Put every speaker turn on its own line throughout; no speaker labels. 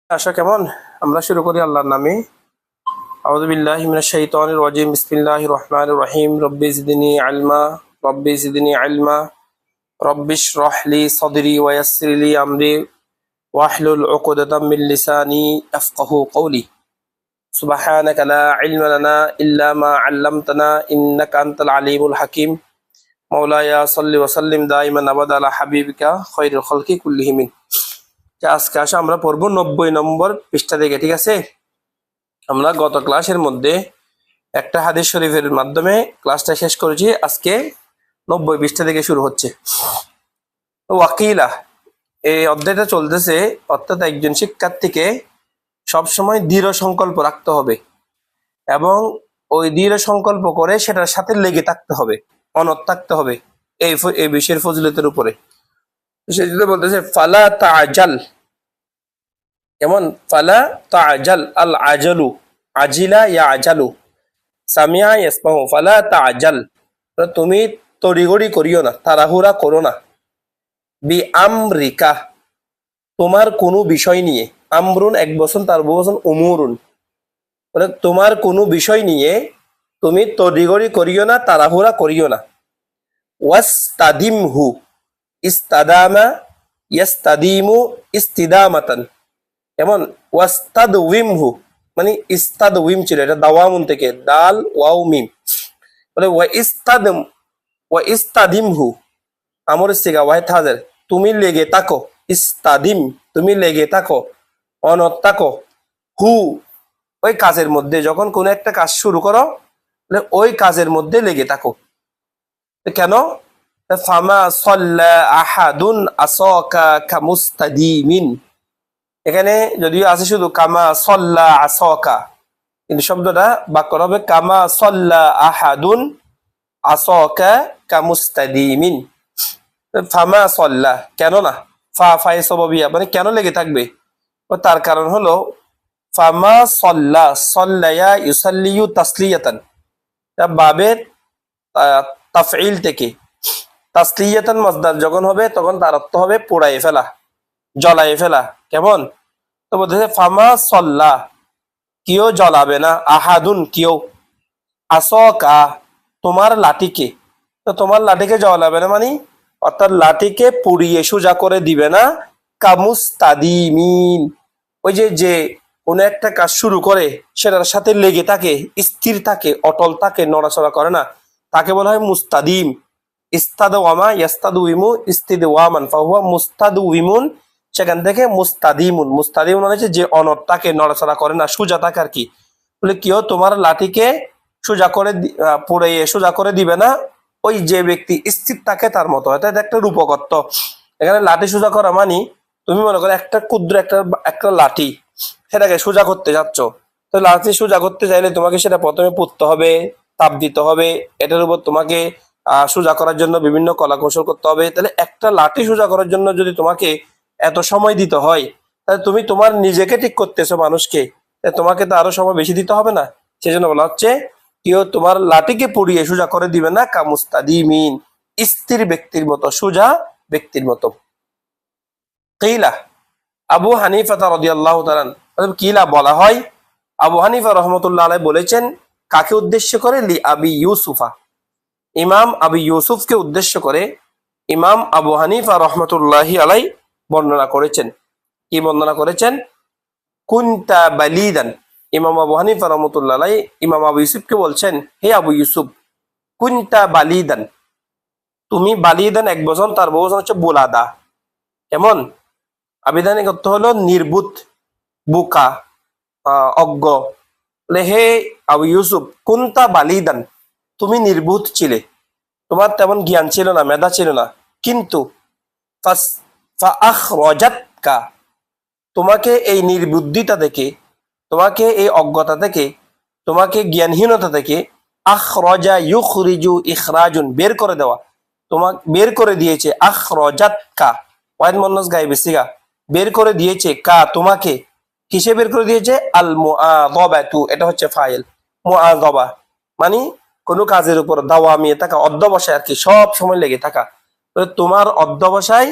আশা কেমন? আমরা শুরু করি আল্লাহর নামে। আউযু বিল্লাহি মিনাশ শাইতানির রাজিম। বিসমিল্লাহির রহমানির রহিম। রব্বি জিদনি ইলমা, রব্বি জিদনি ইলমা, রব্বিশরাহ লি সাদরি ওয়া ইয়াসসির লি আমরি ওয়াহলুল উকদাতাম মিন লিসানি ইয়াফকাহু কওলি। সুবহানাকা লা ইলমা লানা ইল্লা মা 'আল্লামতানা ইন্নাকা আনতাল আলিমুল হাকিম। মাওলায়া সাল্লি ওয়া সাল্লিম দাইমান আবাদা আলা হাবিবিকা খায়রুল খালকি কুল্লিহিম। আজকে আমরা পড়বো 90 নম্বর পৃষ্ঠা থেকে, ঠিক আছে? আমরা গত ক্লাসের মধ্যে একটা হাদিস শরীফের মাধ্যমে ক্লাসটা শেষ করেছি। আজকে 90 পৃষ্ঠা থেকে শুরু হচ্ছে। ওয়াকিলা, এই অধ্যায়টা চলতেছে, অর্থাৎ একজন শিক্ষার্থীকে সবসময় দৃঢ় সংকল্প রাখতে হবে এবং ওই দৃঢ় সংকল্প করে সেটার সাথে লেগে থাকতে হবে, অনড় থাকতে হবে এই বিষয়ের ফজিলতের উপরে। সে যদি বলতেছে ফালা তাআজাল, কেমন? ফালা তাআজাল, আল আজালু, আজিলা ইয়া আজালু, সামিয়া ইয়াসমাউ, ফালা তাআজাল, তুমি তড়িঘড়ি করিও না, তাড়াহুড়া করো না। বি আমরিকা, তোমার কোনো বিষয় নিয়ে। আমরুন এক বচন, তার বহুবচন উমুরুন, তোমার কোনো বিষয় নিয়ে তুমি তড়িঘড়ি করিও না, তাড়াহুড়া করিও না। ওয়াস্তাদিমহু, ইস্তাদামা ইয়াস্তাদিমু ইস্তিদামাতান, এমন ওয়াস্তাদউইমহু মানে ইস্তাদউইম ছিল, এটা দাওয়ামুন থেকে, দাল ওয়াও মিম, বলে ওয়া ইস্তাদিমহু আমর সিগা ওয়াহিদ হাজার, তুমি লেগে থাকো। ইস্তাদিম, তুমি লেগে থাকো, অনড় থাকো। হু, ওই কাজের মধ্যে, যখন কোনো একটা কাজ শুরু করো ওই কাজের মধ্যে লেগে থাকো। কেন? ফামা সাল্লা আহাদুন আসাকা কামুস্তাদিমিন, এখানে যদিও আছে শুধু কামা সল্লা আসকা, কিন্তু শব্দটা বাক্য হবে কামা সল্লা আহাদুন আসকা কামুস্তাদিমিন। ফামা সল্লা, কেন না, ফায়ে সবাবিয়া মানে কেন লেগে থাকবে, তার কারণ হলো ফামা সল্লা, সল্লায়া ইউসাল্লিয়ু তাসলিয়াতান, বাবের তাফঈল থেকে, তাসলিয়াতান মাসদার যখন হবে তখন তার অর্থ হবে পোড়ায় ফেলা, জ্বলায় ফেলা। কেমন? তো বলতেছে ফামা সল্লা, কেউ জ্বলাবে না, আহাদুন কেউ, আসকা তোমার লাঠিকে, তো তোমার লাঠিকে জ্বলাবে না মানে অর্থাৎ লাঠিকে পুড়িয়ে সোজা করে দিবে না। কামুস্তাদিমিন, ওই যে কোনো একটা কাজ শুরু করে সেটার সাথে লেগে থাকে, স্থির থাকে, অটল থাকে, নড়াচড়া করে না, তাকে বলা হয় মুস্তাদিম। ইস্তাদওয়ামা ইয়াস্তাদউইমু ইস্তিদওয়ামান ফাহুয়া মুস্তাদউইমুন, সেখান থেকে মুস্তাদিমুন, মুস্তাদিমুন হচ্ছে যে অনড় থাকে, নড়াচড়া করে না, সোজা থাকে আর কি। বলে কেউ তোমার লাঠিকে সোজা করে পড়ে সোজা করে দিবে না, ওই যে ব্যক্তি স্থির থাকে তার মতো। অর্থাৎ একটা রূপকত্ব। এখানে লাঠি সোজা করা মানে তুমি মনে করো একটা ক্ষুদ্র একটা লাঠি, সেটাকে সোজা করতে যাচ্ছ, তো লাঠি সোজা করতে চাইলে তোমাকে সেটা প্রথমে পুঁততে হবে, তাপ দিতে হবে, এটার উপর তোমাকে সোজা করার জন্য বিভিন্ন কলা কৌশল করতে হবে। তাহলে একটা লাঠি সোজা করার জন্য যদি তোমাকে এত সময় দিতে হয়, তাহলে তুমি তোমার নিজেকে ঠিক করতেছো, মানুষকে, তোমাকে তো আরো সময় বেশি দিতে হবে না? সেজন্য বলা হচ্ছে কেউ তোমার লাঠিকে পুড়িয়ে সোজা করে দিবে না, কামুস্তাদিমিন, স্থির ব্যক্তির মতো, সোজা ব্যক্তির মতো। কিলা, আবু হানিফা রাদিয়াল্লাহু তাআলা, কিলা বলা হয়, আবু হানিফা রহমতুল্লাহ আলাইহি বলেছেন, কাকে উদ্দেশ্য করে? লি আবি ইউসুফা, ইমাম আবু ইউসুফকে উদ্দেশ্য করে ইমাম আবু হানিফা রহমতুল্লাহি আলাই বর্ণনা করেছেন। কি বর্ণনা করেছেন? কুনতা বালিদান, ইমাম আবু হানিফা রহমতুল্লাহ আলাই ইমাম আবু ইউসুফকে বলছেন, হে আবু ইউসুফ, কুনতা বালিদান, তুমি বালিদান এক বচন, তার বহুবচন হচ্ছে বুলাদা। কেমন? আবিধানিক অর্থ হলো নির্বুত, বোকা, অজ্ঞ। হে আবু ইউসুফ, কুনতা বালিদান, তুমি নির্বুত ছিলে, তোমার তেমন জ্ঞান ছিল না, মেধা ছিল না, কিন্তু ফাআখরাজাতকা, তোমাকে এই নির্বুদ্ধিতা থেকে, তোমাকে এই অজ্ঞতা থেকে, তোমাকে জ্ঞানহীনতা থেকে, আখরাজা ইউখরিজু ইখরাজুন, বের করে দেওয়া, তোমাকে বের করে দিয়েছে। আখরাজাতকা ওয়াহিদ মুন্নাস গায়েবে সিগা, বের করে দিয়েছে, কা তোমাকে, কিসে বের করে দিয়েছে? আল মুআযাবাতু, এটা হচ্ছে ফাইল। মুআযাবা মানে কোনো কাজের উপর দাওয়ামিয়ে থাকা, অধ্যবসায় আর কি, সব সময় লেগে থাকা। তোমার অধ্যবসায়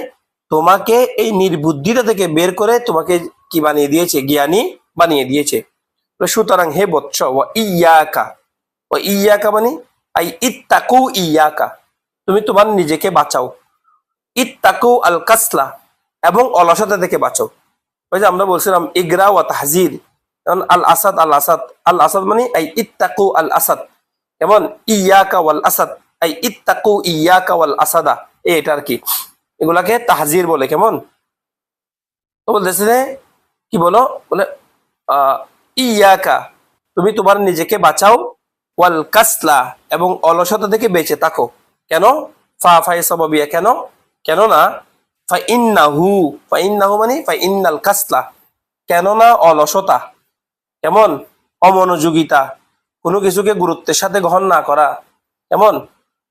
তোমাকে এই নির্বুদ্ধিতা থেকে বের করে তোমাকে কি বানিয়ে দিয়েছে? জ্ঞানী বানিয়ে দিয়েছে। সুতরাং হে বৎস, ও ইয়াকা মানে আই ইত্তাকু ইয়াকা, তুমি তোমার নিজেকে বাঁচাও। ইত্তাকু আল কাসলা, এবং অলসতা থেকে বাঁচাও। ওই যে আমরা বলছিলাম ইগরা ওয়া তাহজির, যেমন আল আসাদ, আল আসাদ, আল আসাদ মানে আই ইত্তাকু আল আসাদ, যেমন ইয়াকা ওয়াল আসাদ আই ইত্তাকু ইয়াকা ওয়াল আসাদা, এটা আর কি, এগুলাকে তাহজির বলে। কেমন? তো বলতেছে যে কি বলো, বলে ইয়াকা, তুমি তোমার নিজেকে বাঁচাও, ওয়াল কাসলা, এবং অলসতা থেকে বেঁচে থাকো। কেন? ফায়ে সাবাবিয়া, কেন? কেননা ফাইন্নাহু মানে ফাইন্নাল কাসলা, কেননা অলসতা, কেমন? অমনোযোগিতা, কোনো কিছুকে গুরুত্বের সাথে গ্রহণ না করা। কেমন?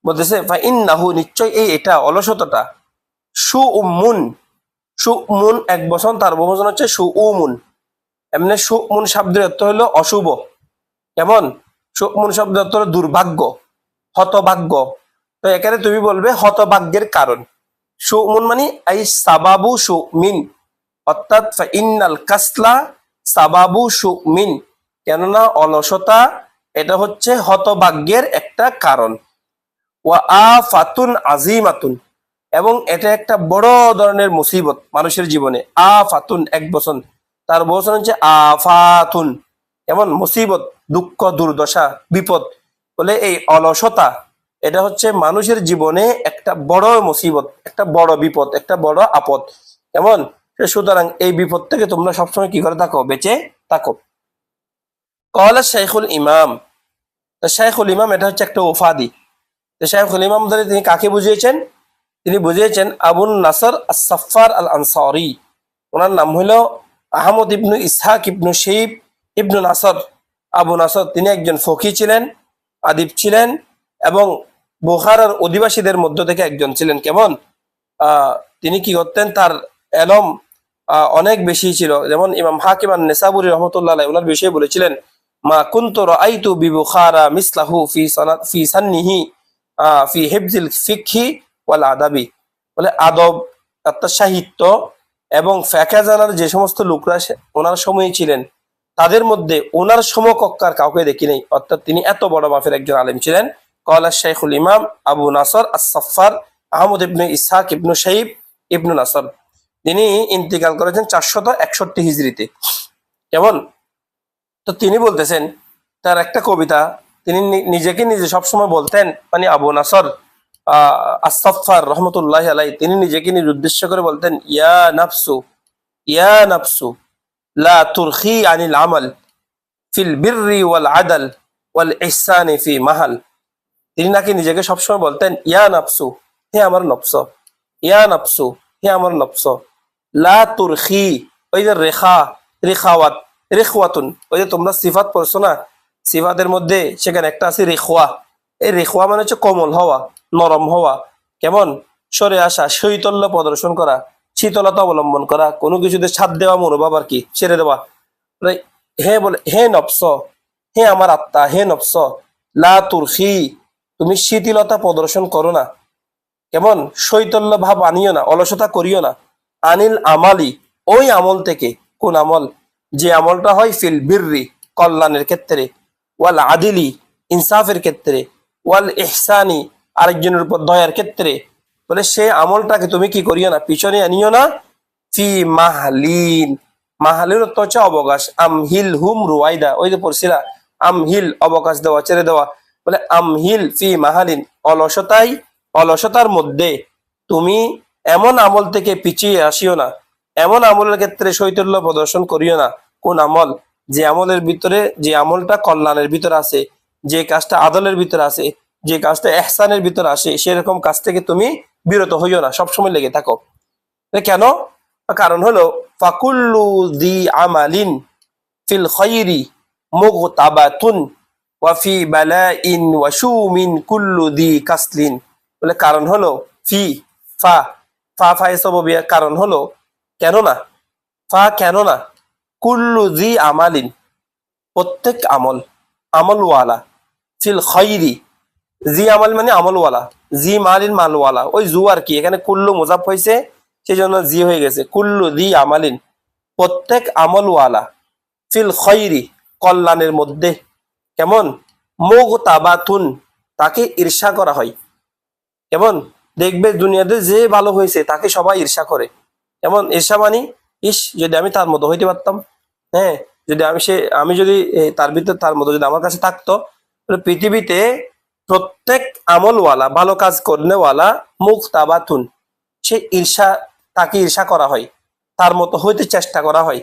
বলতেছে ফাইন্নাহু, নিশ্চয় এই এটা অলসতাটা, সুউমুন এক বছর, তার বহুবচন হচ্ছে সুউমুন। এমনি সুউমুন শব্দের অর্থ হলো অশুভ। কেমন? সুউমুন শব্দের অর্থ হলো দুর্ভাগ্য, হতভাগ্য। তো এখানে তুমি বলবে হতভাগ্যের কারণ। সুউমুন মানে আই সাবাবু সুমিন, অর্থাৎ ফাইন্নাল কাসলা সাবাবু সুমিন, কেননা অলসতা এটা হচ্ছে হতভাগ্যের একটা কারণ। ওয়া আফাতুন আজিমাতুন, এবং এটা একটা বড় ধরনের মুসিবত মানুষের জীবনে। আফাতুন এক বচন, তার বচন হচ্ছে আফাতুন, এমন মুসিবত, দুঃখ, দুর্দশা, বিপদ। বলে এই অলসতা এটা হচ্ছে মানুষের জীবনে একটা বড় মুসিবত, একটা বড় বিপদ, একটা বড় আপদ। এমন, সুতরাং এই বিপদ থেকে তোমরা সবসময় কি করে থাকো? বেঁচে থাকো। কওয়ালা শাইখুল ইমাম, শাইখুল ইমাম এটা হচ্ছে একটা উপাধি। তো শাইখুল ইমাম ধরে তিনি কাকে বুঝিয়েছেন? তিনি বুঝিয়েছেন আবুন নাসর আস-সাফফার আল আনসারি। ওনার নাম হলো আহমদ ইবনু ইসহাক ইবনু শাইব ইবনু নাসর, আবু নাসর। তিনি একজন ফকি ছিলেন, আদিব ছিলেন, এবং বুখারার অধিবাসীদের মধ্য থেকে একজন ছিলেন। কেমন? তিনি কি করতেন? তার এলম অনেক বেশি ছিল। যেমন ইমাম হাকিম আন-নেসাবুরি রহমতুল্লাহ আলাইহি ওনার বিষয়ে বলেছিলেন, মা কুনতু রাআইতু বিবুখারা মিসলাহু ফি সান্নিহি ফি হিফজিল ফিকহি ওয়াল আদাবি। বলে আদব অর্থাৎ সাহিত্য এবং ফিকহ জানার যে সমস্ত লোকরা ওনার সময়ে ছিলেন, তাদের মধ্যে ওনার সমকক্ষার কাউকে দেখি নাই। অর্থাৎ তিনি এত বড় মাপের একজন আলেম ছিলেন। ক্বালা শাইখুল ইমাম আবু নাসর আস-সাফফার আহমদ ইবনে ইসহাক ইবনু শাইব ইবনু নাসর। তিনি ইন্তিকাল করেছেন 461 হিজরিতে। কেমন? তো তিনি বলতেছেন তার একটা কবিতা, তিনি নিজেকে নিজে সবসময় বলতেন, মানে আবু নাসর আস-সাফফার রহমতুল্লাহি আলাইহি, তিনি নিজেকে নিজে উদ্দেশ্য করে বলতেন, ইয়া নাফসু, ইয়া নাফসু লা তুরখি আনিল আমাল ফিল বিররি ওয়াল আদল ওয়াল ইহসানি ফি মাহাল। তিনি নাকি নিজেকে সবসময় বলতেন, ইয়া নাফসু, হে আমার নফস, ইয়া নাফসু, হে আমার নফস, লা তুরখি, ওই যে রেখাওয়াত, রেখওয়াতুন, ওই যে তোমরা সিফাত পড়ছো না, সিফাতের মধ্যে সেখানে একটা আছে রেখওয়া। এই রেখওয়া মানে হচ্ছে কোমল হওয়া, নরম হওয়া। কেমন? সরে আসা, শৈতল্য প্রদর্শন করা, শীতলতা অবলম্বন করা, কোনো কিছুতে ছাদ দেওয়া মনোভাব আর কি, ছেড়ে দেওয়া। হে বলে, হে নফস, হে আমার আত্মা, হে নফস, লা তুরখি, তুমি শিথিলতা প্রদর্শন করো না। কেমন? শৈতল্য ভাব আনিও না, অলসতা করিও না। আনিল আমালি, ওই আমল থেকে। কোন আমল? যে আমলটা হয় ফিল বিররি, কল্যাণের ক্ষেত্রে, ওয়াল আদিলি, ইনসাফের ক্ষেত্রে, ওয়াল ইহসানি, আরেকজনের উপর দয়ার ক্ষেত্রে। বলে সে আমলটাকে তুমি কি করিও না, পিছনে আনিও না। ফি মাহলিন, মাহলিন অর্থ হচ্ছে অবকাশ। আমহিল হুম রুয়াইদা, ওই যে পড়ছিলা, আমহিল অবকাশ দেওয়া, ছেড়ে দেওয়া। বলে আমহিল ফি মাহালিন, অলসতার মধ্যে তুমি এমন আমল থেকে পিছিয়ে আসিও না, এমন আমলের ক্ষেত্রে শৈথল্য প্রদর্শন করিও না। কোন আমল? যে আমলের ভিতরে, যে আমলটা কল্যাণের ভিতরে আছে, যে কাজটা আদলের ভিতরে আছে, যে কাজটা ইহসানের ভিতরে আসে, সেরকম কাজ থেকে তুমি বিরত হইও না, সবসময় লেগে থাকো। কেন? কারণ হলো ফাকুল্লু দি আমালিন ফিল খায়রি মুগতাবাতুন ওয়া ফি বালাইন ওয়া শুমিন কুল্লু দি কাসলিন। বলে কারণ হলো ফি, ফা ফায়ে সাবাবিয়া, কারণ হলো কেননা, কেননা, কুল্লু দি আমালিন, প্রত্যেক আমল, আমলওয়ালা, ফিল খায়রি, জি আমল মানে আমলওয়ালা, জি মালিন মালওয়ালা, ওই জু আর কি, এখানে কুল্লু মুজাফ হয়েছে, সেই জন্য জি হয়ে গেছে, কুল্লু দি আমালিন। প্রত্যেক আমলওয়ালা ফিল খৈরি কল্যাণের মধ্যে কেমন মুগতাবাতুন তাকে ঈর্ষা করা হয়। কেমন দেখবে দুনিয়াতে যে ভালো হয়েছে তাকে সবাই ঈর্ষা করে। কেমন ঈর্ষা মানি ইস যদি আমি তার মতো হইতে পারতাম, হ্যাঁ যদি আমি যদি তার ভিতরে তার মতো যদি আমার কাছে থাকতো, তাহলে পৃথিবীতে প্রত্যেক আমলওয়ালা ভালো কাজ করনেওয়ালা মুগতাবাতুন সে ঈর্ষা তাকে ঈর্ষা করা হয়, তার মতো হইতে চেষ্টা করা হয়।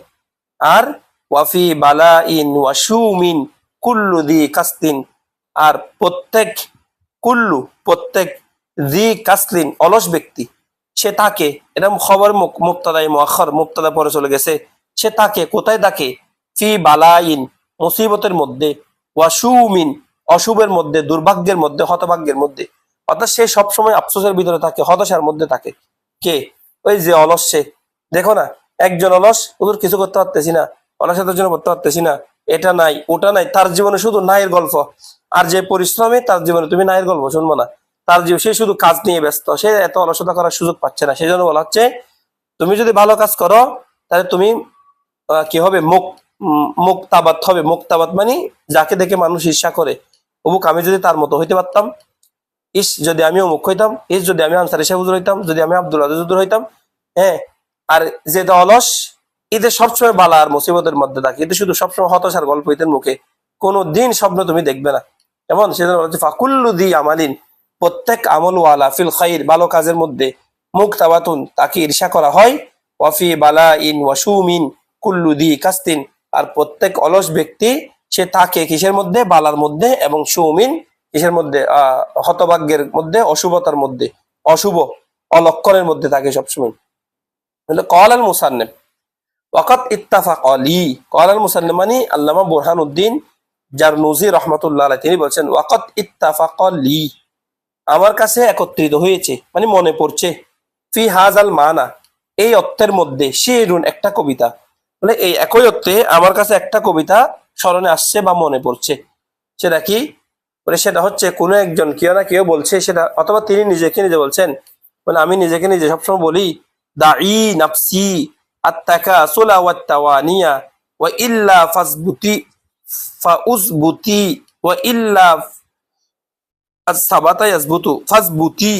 আর ওয়াফি বালা ইন ওয়াসুমিন কুল্লু দি কাস্তিন, আর প্রত্যেক দি কাসলিন অলস ব্যক্তি সে তাকে, এটা খবর মুক্তাদাই মুআখখার মুক্তাদা পরে চলে গেছে, সে তাকে কোথায় থাকে ফি বালাইন মুসিবতের মধ্যে ওয়াসুমিন অশুভের মধ্যে দুর্ভাগ্যের মধ্যে হতভাগ্যের মধ্যে, অর্থাৎ সে সবসময় আফসোসের ভিতরে থাকে, হতাশার মধ্যে থাকে। কে? ওই যে অলস সে। দেখো না একজন অলস ওদের কিছু করতে পারতেছি না, অলসতার জন্য করতে পারতেছি না, এটা নাই ওটা নাই, তার জীবনে শুধু নায়ের গল্প। আর যে পরিশ্রমী তার জীবনে তুমি নায়ের গল্প শুনবো না, তার জীবন সে শুধু কাজ নিয়ে ব্যস্ত, সে এত অলসতা করার সুযোগ পাচ্ছে না। সেই জন্য বলা হচ্ছে তুমি যদি ভালো কাজ করো তাহলে তুমি কি হবে মুক্তাবাত হবে। মুক্তাবাত মানে যাকে দেখে মানুষ ঈর্ষা করে, অমুক আমি যদি তার মতো হইতে পারতাম, ইস যদি আমি অমুক হইতাম, ইস যদি আমি আনসারি সাহেব হুজুর হইতাম, যদি আমি আব্দুল আজিজ হুজুর হইতাম। হ্যাঁ আর যেটা অলস এদের সবসময় বালা আর মুসিবতের মধ্যে থাকে, এতে শুধু সবসময় হতাশার গল্প এদের মুখে, কোনো দিন স্বপ্ন তুমি দেখবে না। এমন সেজন্য বলছে ফাকুল্লু দি আমালিন প্রত্যেক আমলওয়ালা ফিল খাইর ভালো কাজের মধ্যে মুক্তাবাতুন তাকে ঈর্ষা করা হয়। ওয়াফি বালা ইন ওয়াসুমিন কুল্লু দি কাস্তিন, আর প্রত্যেক অলস ব্যক্তি সে থাকে কিসের মধ্যে বালার মধ্যে, এবং সুমিন কিসের মধ্যে হতভাগ্যের মধ্যে অশুভতার মধ্যে, অশুভ অলক্ষণের মধ্যে থাকে সবসময়। কল আল মুসান্নিফ ওয়াকাত ইত্তাফাক লি, কল আল মুসান্নিফ মানে আল্লামা বুরহানুদ্দিন জারনুজি রহমাতুল্লাহ আলাইহি তিনি বলছেন ওয়াকাত ইত্তাফাক লি আমার কাছে একত্রিত হয়েছে মানে মনে পড়ছে, ফি হাজাল মানা এই অর্থের মধ্যে, শেরুন একটা কবিতা, মানে এই একই অর্থে আমার কাছে একটা কবিতা স্মরণে আসছে বা মনে পড়ছে। সেটা কি? মানে সেটা হচ্ছে কোনো একজন কেউ না কেউ বলছে সেটা, অথবা তিনি নিজেকে নিজে বলছেন, মানে আমি নিজেকে নিজে সবসময় বলি দাঈ নাফসি আত্তাকাসুলা ওয়াত তাওয়ানিয়া ওয়া ইল্লা ফাসবুতি ফাউজবুতি ওয়া ইল্লা সাবাতা ইয়াসবুতু ফাসবুতি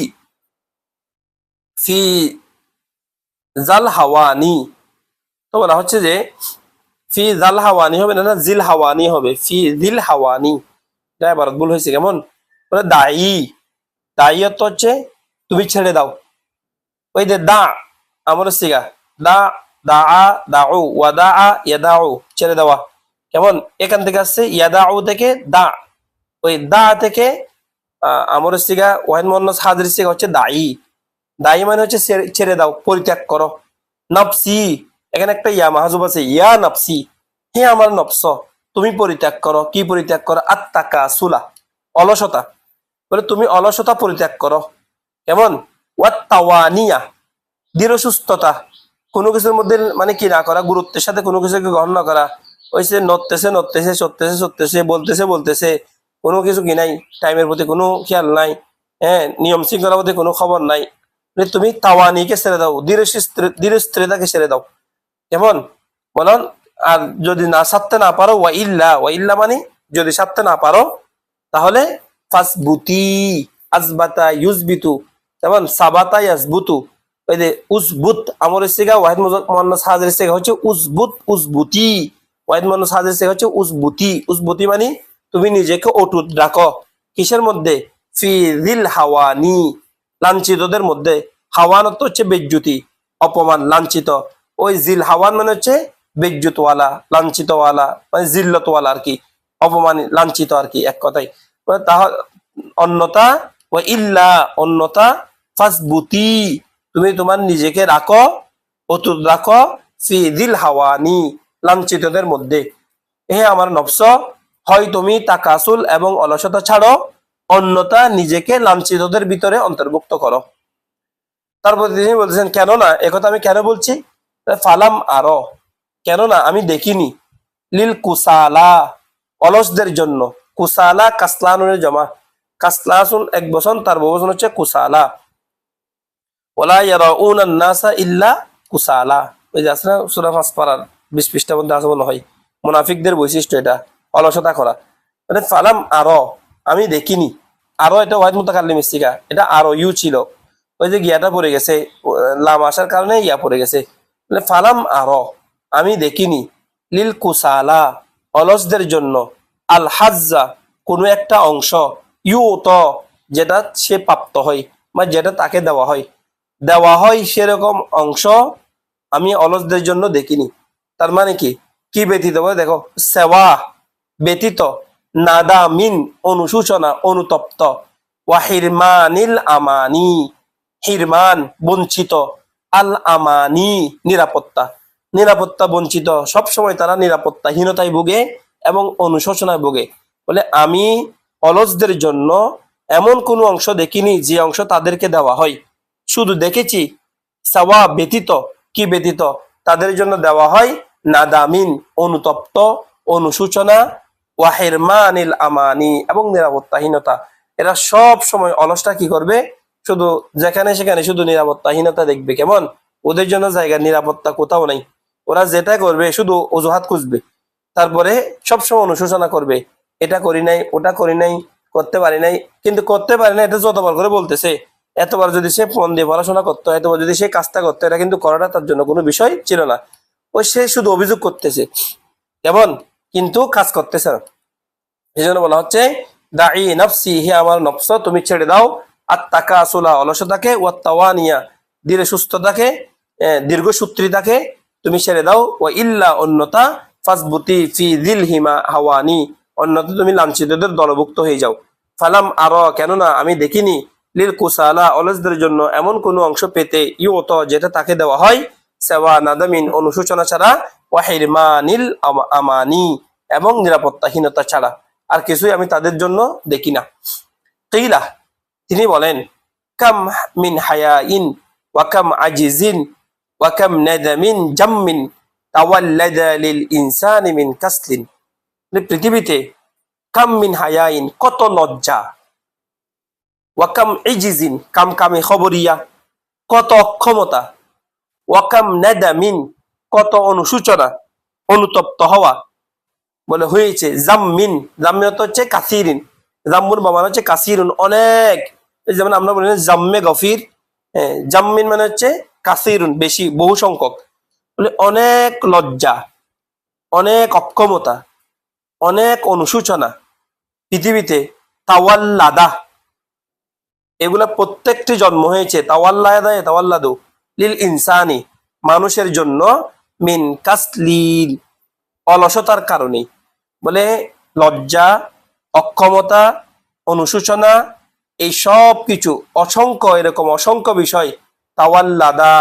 ফি জাল হাওয়ানি। তো বলা হচ্ছে যে ফি জাল হাওয়ানি হবে না, জিল হাওয়ানি হবে, ফি জিল হাওয়ানি। এটা এবারত ভুল হয়েছে। কেমন বলে দায়ী, দায়ী অর্থ হচ্ছে তুমি ছেড়ে দাও। ওই যে দা আমার সিগা দা দা দাউ ওয়া দা ইয়াদাউ ছেড়ে দেওয়া। কেমন এখান থেকে আসছে ইয়াদাউ থেকে দা, ওই দা থেকে আমর সিগা ওয়াহিদ মোহাম্মদ হাজির সিগা হচ্ছে দায়ী। দায়ী মানে হচ্ছে ছেড়ে দাও, পরিত্যাগ করো। নফসি এখানে একটা ইয়া মাহজুব আছে, ইয়া নফসি হে আমার নফস তুমি পরিত্যাগ করো। কি পরিত্যাগ করো? আত্তাকা সুলা অলসতা, বলে তুমি অলসতা পরিত্যাগ করো। কেমন ওয়াত তাওয়ানিয়া দৃঢ় সুস্থতা, কোনো কিছুর মধ্যে মানে কি না করা, গুরুত্বের সাথে কোনো কিছুকে গ্রহণ না করা। ওই সে নড়তেছে নড়তেছে সরতেছে সরতেছে বলতেছে বলতেছে, কোনো কিছু কি নাই, টাইমের প্রতি কোনো খেয়াল নাই, হ্যাঁ নিয়ম শৃঙ্খলার প্রতি কোনো খবর নাই। তুমি তাওয়ানিকে ছেড়ে দাও, ধীর স্থিরতাকে ছেড়ে দাও। কেমন বলুন? আর যদি না ছাড়তে না পারো ওয়া ইল্লা মানে যদি ছাড়তে না পারো তাহলে ফাসবুতি আজবাতা ইউজবিতু, যেমন সাবাতা ইয়াজবুতু। ওই যে উজবুত আমর সিগা ওয়াহিদ মোহাম্মদ হাজির সিগা হচ্ছে উজবুত উজবুতি, ওয়াহিদ মোহাম্মদ হাজির সিগা হচ্ছে উজবুতি। উজবুতি মানে তুমি নিজেকে অটুট রাখো কিসের মধ্যে? ফি জিল হাওয়ানি লাঞ্ছিতদের মধ্যে। হাওয়ান অর্থ হচ্ছে বেজ্জুতি অপমান লাঞ্ছিত, ওই জিল হাওয়ান মানে হচ্ছে বেজ্জুতওয়ালা লাঞ্ছিতওয়ালা মানে জিল্লতওয়ালা আর কি, অপমান লাঞ্ছিত আর কি এক কথাই। অন্যতা ও ইল্লা অন্যতা ফাসবুতি তুমি তোমার নিজেকে রাখো অটুট রাখো ফি জিল হাওয়ানি লাঞ্ছিতদের মধ্যে। হে আমার নফস হয় তুমি তাকাসুল এবং অলসতা ছাড়ো, অন্যতা নিজেকে লাঞ্ছিতদের ভিতরে অন্তর্ভুক্ত করো। তারপর তিনি বলতেছেন কেননা একথা আমি কেন বলছি? ফালাম আরো কেননা আমি দেখিনি, লিল কুসালা অলসদের জন্য। কুসালা কাসলানুনের জমা, কাসলাসুন এক বচন, তার বহুবচন হচ্ছে কুসালা। ওয়ালা ইয়ারাউনা নাসা ইল্লা কুসালা, ওই যে আছে না সূরা 5 পারার 20 পৃষ্ঠার মধ্যে আছে মনে হয়, মুনাফিকদের বৈশিষ্ট্য এটা, অলসতা করা। মানে ফালাম আরো, আমি দেখিনি। আরো এটা ওয়াহিদ মুতাকাল্লিম ইস্তিকা, এটা আরো ইউ ছিল, ওই যে গিয়াটা পড়ে গেছে, লাম আসার কারণে ইয়া পড়ে গেছে। মানে ফালাম আরো, আমি দেখিনি, লিল কুসালা, অলসদের জন্য, আল হাজ্জা, কোনো একটা অংশ, ইউ তো, যেটা সে প্রাপ্ত হয় বা যেটা তাকে দেওয়া হয় সেরকম অংশ আমি অলসদের জন্য দেখিনি। তার মানে কি, কি ব্যতীত বলে দেখো, সেওয়া ব্যতীত, নাদা মিন অনুশোচনা অনুতপ্ত, ওয়াহিরমানিল আমানি, হিরমান বঞ্চিত, আল আমানি নিরাপত্তা বঞ্চিত, সবসময় তারা নিরাপত্তাহীনতায় ভোগে এবং অনুশোচনায় ভোগে। বলে আমি অলসদের জন্য এমন কোনো অংশ দেখিনি যে অংশ তাদেরকে দেওয়া হয়, শুধু দেখেছি সাওয়া ব্যতীত, কি ব্যতীত, তাদের জন্য দেওয়া হয় নাদামিন অনুতপ্ত, অনুশোচনা, ওয়াহিরমানিল আমানি এবং নিরাপত্তাহীনতা। এরা সব সময় অলসটা কি করবে, শুধু যেখানে সেখানে শুধু নিরাপত্তাহীনতা দেখবে। কেমন, ওদের জন্য জায়গা নিরাপত্তা কোথাও নাই, ওরা যেটা করবে শুধু অজুহাত খুঁজবে, তারপরে সবসময় অনুশোচনা করবে, এটা করি নাই, ওটা করি নাই, করতে পারি নাই। কিন্তু করতে পারি না এটা যতবার করে বলতেছে, এতবার যদি সে মন দিয়ে পড়াশোনা করতো, এতবার যদি সে কাজটা করতো, এটা কিন্তু করাটা তার জন্য কোনো বিষয় ছিল না। ওই সে শুধু অভিযোগ করতেছে, কেমন, কিন্তু কাজ করতেছে না। এই জন্য বলা হচ্ছে দাই নফসি, হে আমার নফস তুমি ছেড়ে দাও, আত্তাকাসুলা অলসতাকে, ওয়াত্তাওয়ানিয়া ধীরে সুস্থতাকে, দীর্ঘসূত্রিতাকে তুমি ছেড়ে দাও, ও ইল্লা অন্যতা, ফাসবুতি ফি যিলহিমা হাওয়ানি, অন্যতা তুমি লাঞ্ছিতদের দলভুক্ত হয়ে যাও। ফালাম আরো, কেননা আমি দেখিনি, লিল কুসালা অলসদের জন্য এমন কোনো অংশ পেতে, ইউত যেটা তাকে দেওয়া হয়, সেওয়া নাদামিন অনুশোচনা ছাড়া, ওয়াহিরমানিল আমানি এবং নিরাপত্তাহীনতা ছাড়া আর কিছুই আমি তাদের জন্য দেখি না। কিলা, তিনি বলেন, কাম মিন হায়াইন ওয়া কাম আজিজিন ওয়া কাম নাদামিন জাম্মিন তাওয়াল্লাদা লিল ইনসানি মিন কাসলিন। পৃথিবীতে কাম মিন হায়াইন, কত লজ্জা, ওয়া কাম ইজিজিন, কাম কামে খবরিয়া, কত অক্ষমতা, ওয়া কাম নাদামিন, কত অনুশোচনা অনুতপ্ত হওয়া, বলে হয়েছে, জাম্মিন, জাম্মিন হচ্ছে কাসিরিন, জাম্মুর বামান হচ্ছে কাসিরুন, অনেক, যেমন আমরা বলি জাম্মে গফির, জাম্মিন মানে হচ্ছে কাসিরুন, বেশি, বহু সংখ্যক, বলে অনেক লজ্জা, অনেক অক্ষমতা, অনেক অনুশোচনা পৃথিবীতে, তাওয়াল্লাদা, এগুলা প্রত্যেকটি জন্ম হয়েছে, তাওয়াল্লাদু লিল ইনসানি, মানুষের জন্য, মিন কাসলিল, অলসতার কারণে। বলে লজ্জা, অক্ষমতা, অনুশোচনা, এই সব কিছু অসংখ্য, এরকম অসংখ্য বিষয়, তাওয়াল্লাদা,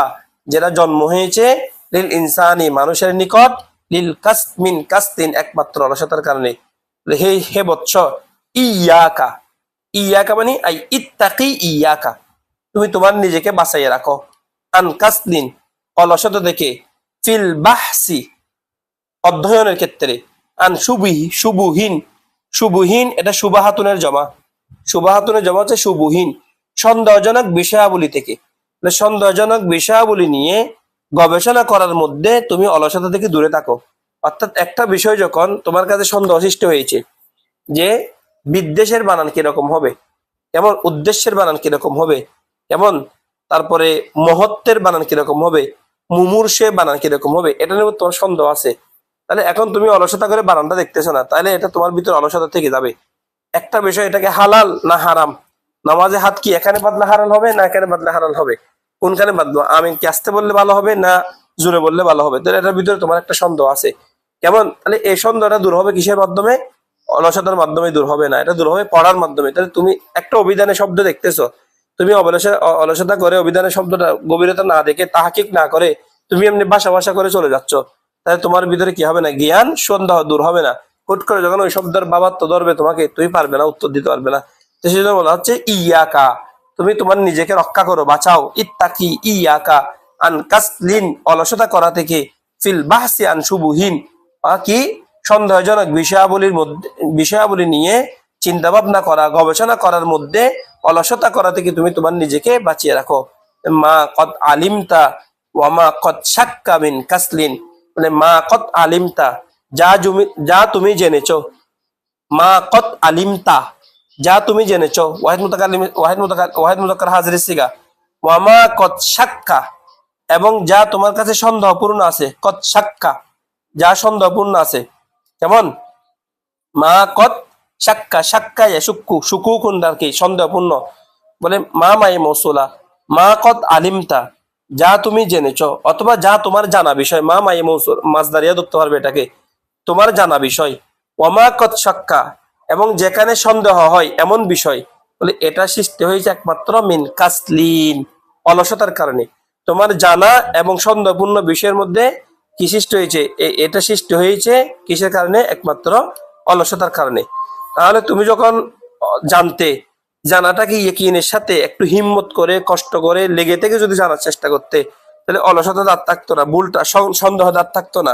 যেটা জন্ম হয়েছে, লিল ইনসানি, মানুষের নিকট, লিল মিন কাসলিন, একমাত্র অলসতার কারণে। হে হে বৎস, ইয়াকা, ইয়াকা মানে আই ইত্তাকি ইয়াকা, তুমি তোমার নিজেকে বাঁচাইয়া রাখো, আন কাসলিন, অলসতা থেকে, ফিল বাহসি, অধ্যয়নের ক্ষেত্রে, আন শুভহীন, শুভহীন এটা সুবাহাতুনের জমা, সুবাহাতুনের জমা হচ্ছে শুভহীন, সন্দেহজনক বিষয়াবলী থেকে, সন্দেহজনক বিষয়াবলী নিয়ে গবেষণা করার মধ্যে তুমি অলসতা থেকে দূরে থাকো। অর্থাৎ একটা বিষয় যখন তোমার কাছে সন্দেহ সৃষ্টি হয়েছে যে বিদ্বেষের বানান কিরকম হবে, এমন উদ্দেশ্যের বানান কিরকম হবে, এমন তারপরে মহত্বের বানান কিরকম হবে, মুমূর্ষে বানান কিরকম হবে, এটা নিয়ে তোমার সন্দেহ আছে, তাহলে এখন তুমি অলসতা করে বানানটা দেখতেছো না, তাহলে এটা তোমার ভিতরে অলসতা থেকে যাবে। একটা বিষয়, এটাকে হালাল না হারাম, নামাজে হাত কি এখানে বাদলা হারাল হবে না এখানে বাদলা হারাল হবে, কোনখানে বাদলো, আমি কি আসতে বললে ভালো হবে না জোরে বললে ভালো হবে, তাহলে এটার ভিতরে তোমার একটা সন্দেহ আছে। কেমন, তাহলে এই সন্দেহটা দূর হবে কিসের মাধ্যমে, অলসতার মাধ্যমে দূর হবে না, এটা দূর হবে পড়ার মাধ্যমে। তাহলে তুমি একটা অভিধানের শব্দ দেখতেছো, তুমি অলসতা করে অভিধানের শব্দটা গভীরতা না দেখে, তাহাকিক না করে তুমি এমনি ভাষা করে চলে যাচ্ছ, তাহলে তোমার ভিতরে কি হবে না, জ্ঞান সন্দেহ দূর হবে না। হুট করে যখন ওই শব্দের বাবাত্ম ধরবে তোমাকে, তুমি পারবে না, উত্তর দিতে পারবে না। তো সেই জন্য বলা হচ্ছে ইয়াকা, তুমি তোমার নিজেকে রক্ষা করো, বাঁচাও, ইত্তাকি ইয়াকা, আন কাসলিন, অলসতা করা থেকে, ফিল বাহসি আন শুভহীন, কি সন্দেহজনক বিষয়াবলী নিয়ে চিন্তা ভাবনা করা, গবেষণা করার মধ্যে অলসতা করা থেকে তুমি তোমার নিজেকে বাঁচিয়ে রাখো। মা কদ আলিমতা, ওয়ামা কদ শাক্কা মিন কাসলিন, মানে মা কদ আলিমতা, যা তুমি জেনেছো, মা কদ আলিমতা, যা তুমি জেনেছো, ওয়াহিদ মুতাকার হাজির সিগা, ওয়ামা কদ শাক্কা, এবং যা তোমার কাছে সন্দেহপূর্ণ আছে, কদ শাক্কা, যা সন্দেহপূর্ণ আছে, কেমন মা কদ শাক্কা, শাক্কা সুক্কু সুকু কুন্ডার কি সন্দেহপূর্ণ, বলে মা মাই মৌসুলা, মা কদ আলিমতা, যা তুমি জেনেছো, অথবা যা তোমার জানা বিষয়, মা মাই মৌসুল মাজদারিয়া ধরতে পারবে এটাকে, তোমার জানা বিষয়, ওয়ামা কদ শাক্কা, এবং যেখানে সন্দেহ হয় এমন বিষয়, বলে এটা সৃষ্টি হয়েছে একমাত্র মিন কাসলিন, অলসতার কারণে। তোমার জানা এবং সন্দেহপূর্ণ বিষয়ের মধ্যে কি সৃষ্টি হয়েছে? এটা সৃষ্টি হয়েছে কিসের কারণে? একমাত্র অলসতার কারণে। তাহলে তুমি যখন জানতে, জানাটাকে ইয়কিনের সাথে একটু হিম্মত করে কষ্ট করে লেগে থেকে যদি জানার চেষ্টা করতে, তাহলে অলসতা দাঁত থাকতো না, ভুলটা সন্দেহ দাঁত থাকতো না।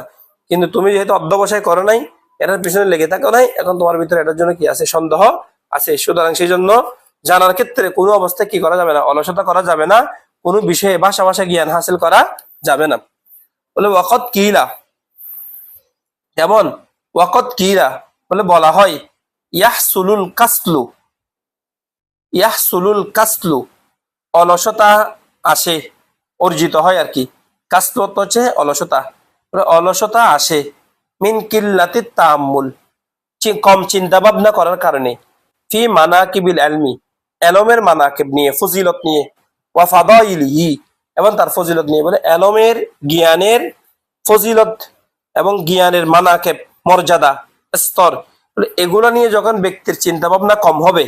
কিন্তু তুমি যেহেতু অধ্যবসায় করো নাই, এটার পিছনে লেগে থাকো নাই, এখন তোমার ভিতরে এটার জন্য কি আছে? সন্দেহ আছে। সুতরাং সেই জন্য জানার ক্ষেত্রে কোনো অবস্থায় কি করা যাবে না? অলসতা করা যাবে না, কোনো বিষয়ে ভাষা জ্ঞান হাসিল করা যাবে না। বলে ওয়াকত কিলা, যেমন ওয়াকত কিলা বলে বলা হয় ইয়াহসুলুল কাসলু, ইয়াহসুলুল কাসলু, অলসতা আসে, অর্জিত হয় আর কি। কাসলু হচ্ছে অলসতা, অলসতা আসে মিন কিল্লাতি তাআম্মুল, কম চিন্তা ভাবনা করার কারণে, ফি মানাকিবিল ইলমি, এলমের মানাকিব নিয়ে, ফজিলত নিয়ে, ওয়া ফাদাইলিহি, এবং তার ফজিলত নিয়ে। বলে এলমের জ্ঞানের ফজিলত এবং জ্ঞানের মানাকিব, মর্যাদা, স্তর, এগুলো নিয়ে যখন ব্যক্তির চিন্তা ভাবনা কম হবে,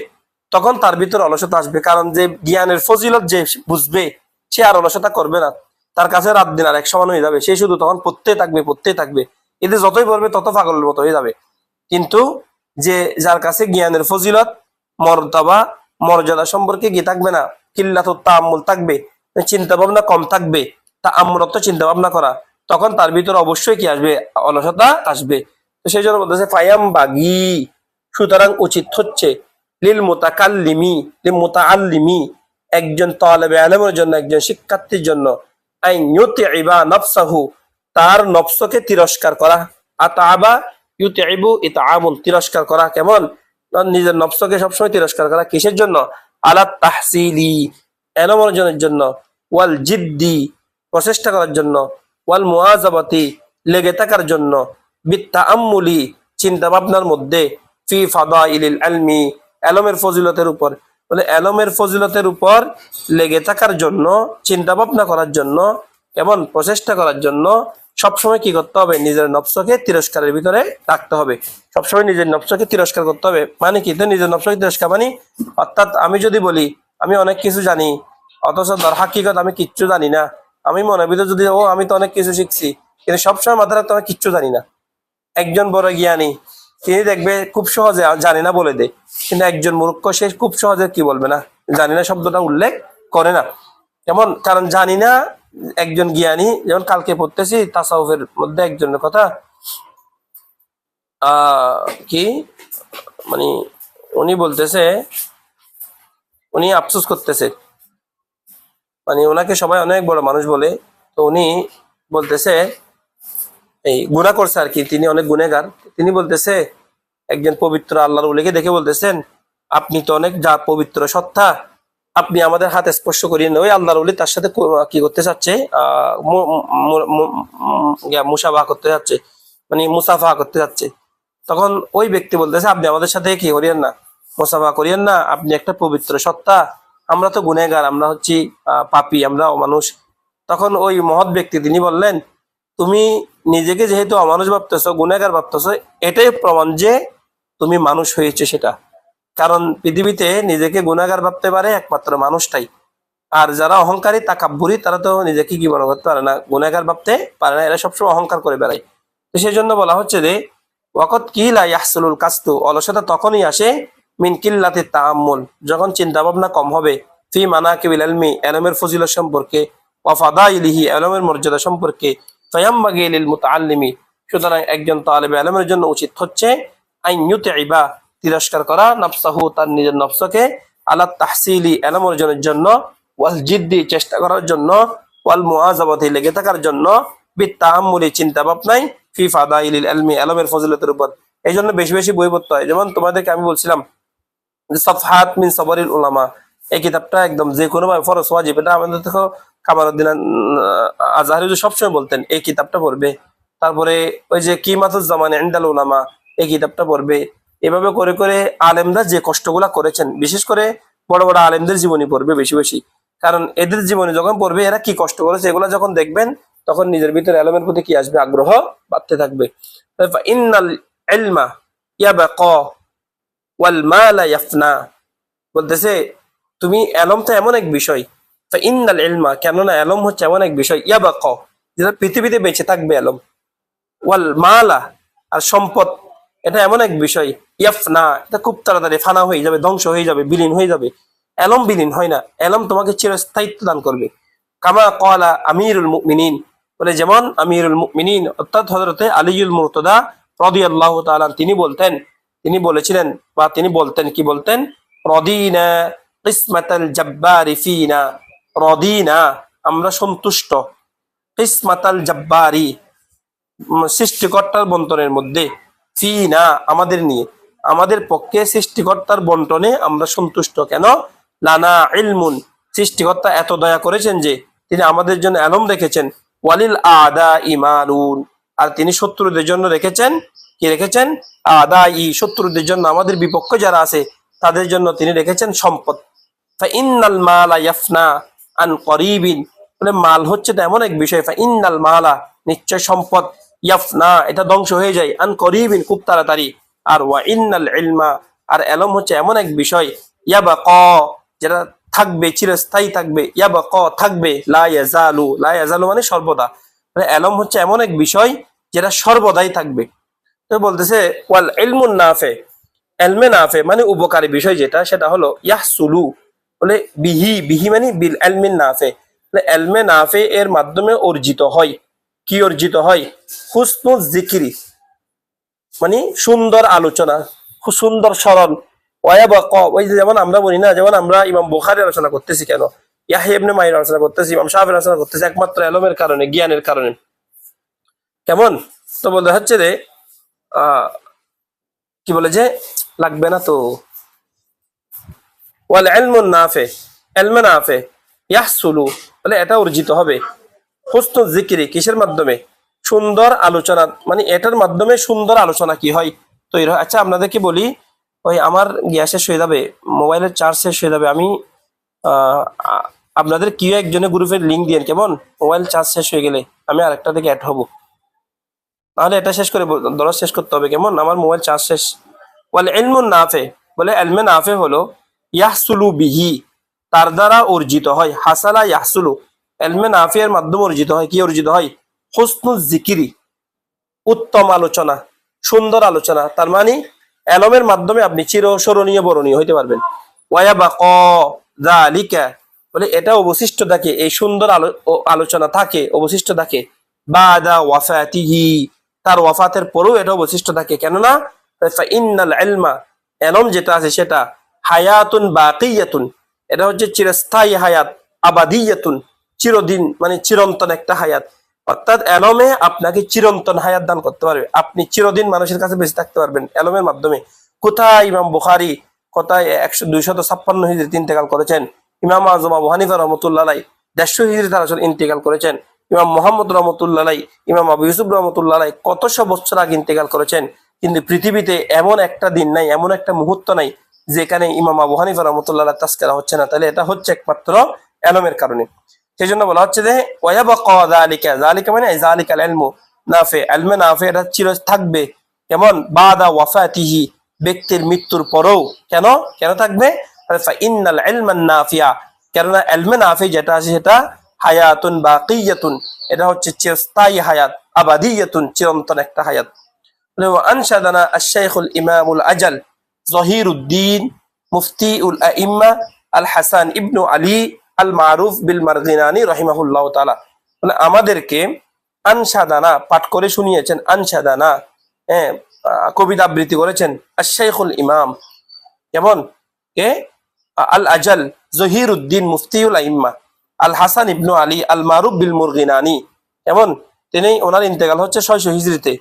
তখন তার ভিতরে অলসতা আসবে। কারণ যে জ্ঞানের ফজিলত যে বুঝবে, সে আর অলসতা করবে না, তার কাছে রাত দিন আর এক সমান হয়ে যাবে, সে শুধু তখন পড়তে থাকবে, এতে যতই পড়বে তত পাগলের মতো হয়ে যাবে। কিন্তু যে যার কাছে জ্ঞানের ফজিলত, মর্তবা, মর্যাদা সম্পর্কে কি থাকবে না? কিল্লাতুত তাআম্মুল থাকবে, চিন্তা ভাবনা কম থাকবে, তা আমরত চিন্তা ভাবনা করা, তখন তার ভিতরে অবশ্যই কি আসবে? অলসতা আসবে। তো সেই জন্য বলতেছে ফায়াম বাগি, সুতরাং উচিত হচ্ছে, লিল মুতাকাল্লিমি, লিল মুতাআল্লিমি, একজন তালেবে ইলমের জন্য, একজন শিক্ষার্থীর জন্য, আইন ইউতিবা নাফসাহু, তার নফসকে তিরস্কার করা, আতাবা ইউতিবু ইতআমুন, তিরস্কার করা, কেমন? নিজের নফসকে সবসময় তিরস্কার করা, কিসের জন্য? আলা তাহসিলি, ইলম অর্জনের জন্য, ওয়াল জিদ্দি, প্রচেষ্টা করার জন্য, ওয়াল মুআযাবাতি, লেগে থাকার জন্য, বিত্তাআম্মুলি, চিন্তা ভাবনার মধ্যে, ফি ফাদাইলিল ইলমি, ইলমের ফজিলতের উপর। বলে ইলমের ফজিলতের উপর লেগে থাকার জন্য, চিন্তা ভাবনা করার জন্য, এমন প্রচেষ্টা করার জন্য সবসময় কি করতে হবে? নিজের নফসকে তিরস্কারের ভিতরে রাখতে হবে, সবসময় নিজের নফসকে তিরস্কার করতে হবে। মানে কি? তো নিজের নফসকে তিরস্কার মানে, অর্থাৎ আমি যদি বলি আমি অনেক কিছু জানি, অথচ হাকিকত আমি কিচ্ছু জানি না, আমি মনে ভিতরে যদি আমি তো অনেক কিছু শিখছি, কিন্তু সবসময় মাথায় রাখতে আমি কিচ্ছু জানি না। একজন বড় জ্ঞানী, তিনি দেখবে খুব সহজে জানি না বলে দেয়, কিন্তু একজন মূর্খ, সে খুব সহজে কি বলবে না? জানি না শব্দটা উল্লেখ করে না। যেমন, কারণ জানি না, একজন জ্ঞানী, যেমন কালকে পড়তেছি তাসাউফের মধ্যে একজনের কথা, কি মানে উনি বলতেছে, উনি আফসোস করতেছে, মানে ওনাকে সবাই অনেক বড় মানুষ বলে, তো উনি বলতেছে এই গুনাহ করছে আর কি, তিনি অনেক গুনেগার। তিনি বলতেছে একজন পবিত্র আল্লাহর ওলিকে দেখে বলতেছেন, আপনি তো অনেক যা পবিত্র সত্তা, আপনি আমাদের হাতে স্পর্শ করিয়ে ওই আল্লাহর ওলি তার সাথে কি করতে চাচ্ছে? মুসাফা করতে যাচ্ছে, মানে মুসাফা করতে যাচ্ছে। তখন ওই ব্যক্তি বলতেছে, আপনি আমাদের সাথে কি করিয়েন না, মুসাফা করিয়েন না, আপনি একটা পবিত্র সত্তা, আমরা তো গুনেগার, আমরা হচ্ছি পাপী, আমরা অমানুষ। তখন ওই মহৎ ব্যক্তি তিনি বললেন, তুমি নিজেকে যেহেতু অমানুষ ভাবতেছো, গুনেগার ভাবতেছো, এটাই প্রমাণ যে তুমি মানুষ হয়েছে সেটা। কারণ পৃথিবীতে নিজেকে গুনাহগার ভাবতে পারে একমাত্র মানুষটাই। আর যারা অহংকারী, তাকাব্বুরি, তারা তো নিজেকে কি মনে করতে পারে না, গুনাহগার ভাবতে পারে না, এরা সবসময় অহংকার করে বেড়ায়। তো সেই জন্য বলা হচ্ছে যে ওয়াকত কিলা ইয়াহসুলুল কাসতু, অলসতা তখনই আসে মিন কিল্লাতি তাআম্মুল, যখন চিন্তা ভাবনা কম হবে, ফি মানাকিবিল ইলমি, ইলমের ফজিলত সম্পর্কে, ওয়া ফাদাইলিহি, ইলমের মর্যাদা সম্পর্কে, ফায়ামবাগি লিল মুতাআল্লিমি, সুতরাং একজন তালেবে ইলমের জন্য উচিত হচ্ছে আইন ইউতিবা, তিরস্কার করা, নাফসাহু, তার নিজের নফসকে, আলা তাহসিলি, ইলম অর্জনের জন্য, ওয়াল জিদ্দি, চেষ্টা করার জন্য, ওয়াল মুআযাবাতি লেগে থাকার জন্য, বিত্তাআম্মুলি চিন্তা ভাবনাই, ফি ফাদাইলিল ইলমি ইলমের ফজিলতের উপর। এই জন্য বেশি বেশি বই পড়তে হয়। যেমন তোমাদেরকে আমি বলছিলাম যে সাফহাত মিন সাবরিল উলামা, এই কিতাবটা একদম যে কোনো ভাবে ফরজ ওয়াজিব, এটা আমাদের দেখো কামারউদ্দিন আজহারি সবসময় বলতেন এই কিতাবটা পড়বে। তারপরে ওই যে কিমাতুজ জামানে ইনদাল উলামা, এই কিতাবটা পড়বে। এভাবে করে করে আলেমরা যে কষ্টগুলা করেছেন, বিশেষ করে বড় বড় আলেমদের জীবনী পড়বে বেশি বেশি, কারণ এদের জীবনী যখন পড়বে এরা কি কষ্ট করেছে এগুলা যখন দেখবেন তখন নিজের ভিতরে এলমের প্রতি কি আসবে, আগ্রহ বাড়তে থাকবে। ইন্নাল ইলমা ইয়াবাকা ওয়াল মালা ইয়াফনা, বলতেছে তুমি এলম তো এমন এক বিষয়, ইন্নাল ইলমা, কেননা এলম হচ্ছে এমন এক বিষয়, ইয়াবাকা যেটা পৃথিবীতে বেঁচে থাকবে এলম, ওয়াল মালা আর সম্পদ, এটা এমন এক বিষয়, ইয়াফনা এটা খুব তাড়াতাড়ি ফানা হয়ে যাবে, ধ্বংস হয়ে যাবে, বিলীন হয়ে যাবে। এলম বিলীন হয় না, এলম তোমাকে চিরস্থায়িত্ব দান করবে। কামা ক্বালা আমিরুল মুমিনিন, বলে যেমন আমিরুল মুমিনিন অর্থাৎ হযরতে আলীউল মুরতদা রাদিয়াল্লাহু তাআলা তিনি বলতেন, তিনি বলেছিলেন বা তিনি বলতেন, কি বলতেন, রদিনা কিসমাতাল জাব্বারি ফিনা, রদিনা আমরা সন্তুষ্ট, কিসমাতাল জাব্বারি সৃষ্টিকর্তার বন্টনের মধ্যে, ফিনা আমাদের নিয়ে, আমাদের পক্ষে সৃষ্টিকর্তার বন্টনে আমরা সন্তুষ্ট। কেন? লানা ইলমুন, সৃষ্টিকর্তা এত দয়া করেছেন যে তিনি আমাদের জন্য এলম রেখেছেন, ওয়ালিল আদা ইমালুন, আর তিনি শত্রুদের জন্য রেখেছেন, কি রেখেছেন, আদা ই শত্রুদের জন্য, আমাদের বিপক্ষ যারা আছে তাদের জন্য তিনি রেখেছেন সম্পদ। ফাইন্নাল মালা ইয়াফনা আন করিবিন, বলে মাল হচ্ছে এমন এক বিষয়, ফাইন্নাল মালা নিশ্চয় সম্পদ, ইয়াফনা এটা ধ্বংস হয়ে যায়, আন করিবিন খুব তাড়াতাড়ি। আর ওয়া ইন্নাল ইলমা, আর এলম হচ্ছে এমন এক বিষয়, ইয়াবাকা যেটা থাকবে, চিরস্থায়ী থাকবে, ইয়াবাকা থাকবে, লা ইয়াজালু, লা ইয়াজালু মানে সর্বদা, মানে এলম হচ্ছে এমন এক বিষয় যেটা সর্বদাই থাকবে। তো বলতেছে ওয়াল ইলমুন নাফে, এলমে নাফে মানে উপকারী বিষয় যেটা, সেটা হলো ইয়াহসুলু, বলে বিহি, বিহি মানে বিল এলমিন নাফে, এলমে নাফে এর মাধ্যমে অর্জিত হয়। কি অর্জিত হয়? হুসনুল জিকিরি মানে সুন্দর আলোচনা, খুব সুন্দর স্মরণ, ওয়াবাকা ওই যেমন আমরা বলি না, যেমন আমরা ইমাম বুখারী আলোচনা করতেছি কেন, ইয়াহইয়া ইবনে মাঈন আলোচনা করতেছি, ইমাম শাফিঈ আলোচনা করতেছি, একমাত্র এলমের কারণে, জ্ঞানের কারণে। কেমন? তো বলতে হচ্ছে যে কি বলে যে লাগবে না তো, ওয়াল ইলমুন নাফে, ইলমে নাফে, ইয়াহসুলু বলে এটা অর্জিত হবে, হুসনুল জিকিরি কিসের মাধ্যমে, সুন্দর আলোচনা, মানে এটার মাধ্যমে সুন্দর আলোচনা কি হয়, তৈরি হয়। আচ্ছা আপনাদেরকে বলি, ওই আমার গ্যাস শেষ হয়ে যাবে, মোবাইলের চার্জ শেষ হয়ে যাবে, আমি আপনাদের কেউ একজনের গ্রুপের লিঙ্ক দিয়েন, কেমন? মোবাইল চার্জ শেষ হয়ে গেলে আমি আরেকটা থেকে অ্যাড হব, তাহলে এটা শেষ করে দরজ শেষ করতে হবে, কেমন? আমার মোবাইল চার্জ শেষ। ওয়াল ইলমুন নাফে, বলে ইলমে নাফে হলো ইয়াহসুলু বিহি, তার দ্বারা অর্জিত হয়, হাসালা ইয়াহসুলু, ইলমে নাফে এর মাধ্যমে অর্জিত হয়, কি অর্জিত হয়? হুসনুল জিকিরি, উত্তম আলোচনা, সুন্দর আলোচনা, তার মানে এলমের মাধ্যমে আপনি চিরস্মরণীয় বরণীয় হইতে পারবেন। ওয়াবাকা যালিকা, বলে এটা অবশিষ্ট থাকে, এই সুন্দর আলোচনা থাকে, অবশিষ্ট থাকে, বাদা ওয়াফাতিহি, তার ওয়াফাতের পরেও এটা অবশিষ্ট থাকে। কেননা ইন্নাল ইলমা, এলম যেটা আছে সেটা হায়াতুন বাকিয়াতুন, এটা হচ্ছে চিরস্থায়ী হায়াত, আবাদিয়াতুন চিরদিন মানে চিরন্তন একটা হায়াত, অর্থাৎ এলমে আপনাকে চিরন্তন হায়াত দান করতে পারবে, আপনি চিরদিন মানুষের কাছে বেঁচে থাকতে পারবেন এলমের মাধ্যমে। কোথায় ইমাম বুখারী, কোথায় 256 হিজরিতে ইন্তেকাল করেছেন, ইমাম আযম আবু হানিফা রাহমাতুল্লাহ আলাইহি 150 হিজরিতে আসলে ইন্তেকাল করেছেন, ইমাম মুহাম্মদ রাহমাতুল্লাহ আলাইহি, ইমাম আবু ইউসুফ রাহমাতুল্লাহ আলাইহি কত শত বছর আগে ইন্তেকাল করেছেন। কিন্তু পৃথিবীতে এমন একটা দিন নাই, এমন একটা মুহূর্ত নাই যেখানে ইমাম আবু হানিফা রাহমাতুল্লাহ আলাইহি তাসকিরা হচ্ছে না, তাহলে এটা হচ্ছে একমাত্র এলমের কারণে। সেই জন্য বলা হচ্ছে যে ওয়াবাকা যালিকা, যালিকা মানে যালিকাল ইলমু নাফি, ইলমে নাফি এটা চির থাকবে, কেমন? বাদা ওয়াফাতিহি, ব্যক্তির মৃত্যুর পরেও। কেন কেন থাকবে? ইন্নাল ইলমান নাফিয়া, কেননা ইলমে নাফি যেটা আছে সেটা হায়াতুন বাকিয়াতুন, এটা হচ্ছে চিরস্থায়ী হায়াত, আবাদিয়াতুন চিরন্তন একটা হায়াত। আনশাদানা আশ-শাইখুল ইমামুল আজাল জহিরুদ্দিন মুফতিউল আইম্মা আল হাসান ইবনু আলী আল মারুফ বিল মারগিনানি রাহিমাহুল্লাহ তাআলা, মানে আমাদেরকে আনশাদানা পাঠ করে শুনিয়েছেন, আনশাদানা কবিতা আবৃত্তি করেছেন আশ-শাইখুল ইমাম, কেমন? কে? আল আজাল জহিরুদ্দিন মুফতিউল আইম্মা, আল হাসান ইবনু আলী আল মারুফ বিল মুরগিনানি, এমন তিনি, ওনার ইন্তেকাল হচ্ছে 600 হিজরিতে।